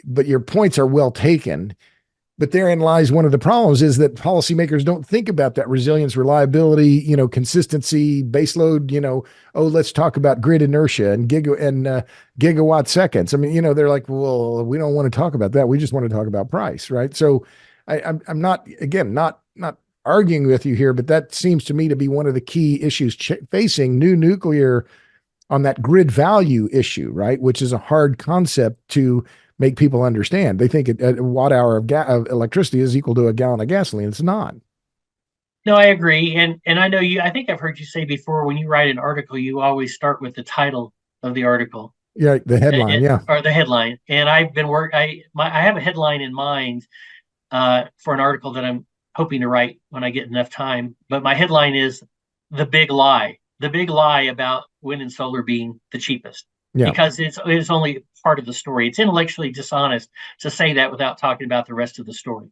But your points are well taken. But therein lies one of the problems is that policymakers don't think about that resilience, reliability, consistency, baseload, oh, let's talk about grid inertia and gigawatt seconds. I mean, they're like, well, we don't want to talk about that. We just want to talk about price, right? So I'm not, again, not arguing with you here, but that seems to me to be one of the key issues facing new nuclear on that grid value issue, right? Which is a hard concept to make people understand. They think a watt hour of electricity is equal to a gallon of gasoline. It's not. No, I agree, and I know you. I think I've heard you say before when you write an article, you always start with the title of the article, Yeah, the headline. Yeah, or the headline. And I've been I have a headline in mind for an article that I'm hoping to write when I get enough time. But my headline is the big lie about wind and solar being the cheapest, yeah, because it's only part of the story. It's intellectually dishonest to say that without talking about the rest of the story.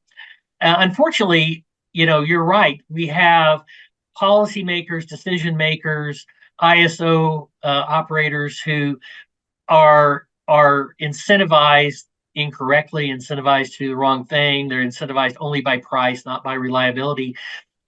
Unfortunately, you're right. We have policymakers, decision makers, ISO operators who are incentivized incorrectly, incentivized to do the wrong thing. They're incentivized only by price, not by reliability.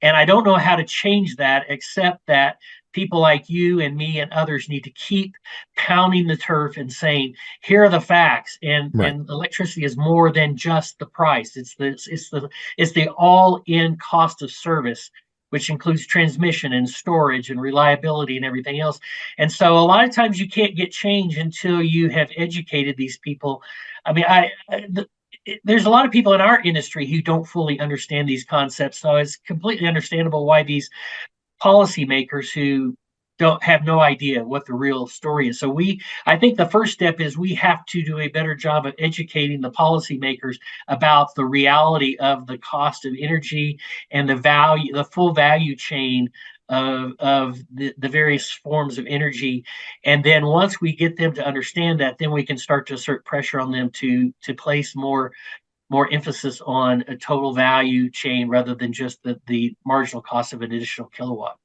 And I don't know how to change that, except that people like you and me and others need to keep pounding the turf and saying, here are the facts. And right. and electricity is more than just the price. It's the all-in cost of service, which includes transmission and storage and reliability and everything else. And so a lot of times you can't get change until you have educated these people. I mean, there's a lot of people in our industry who don't fully understand these concepts. So it's completely understandable why these policymakers who don't have no idea what the real story is. So I think the first step is we have to do a better job of educating the policymakers about the reality of the cost of energy and the full value chain of the various forms of energy. And then once we get them to understand that, then we can start to assert pressure on them to place more emphasis on a total value chain rather than just the marginal cost of an additional kilowatt.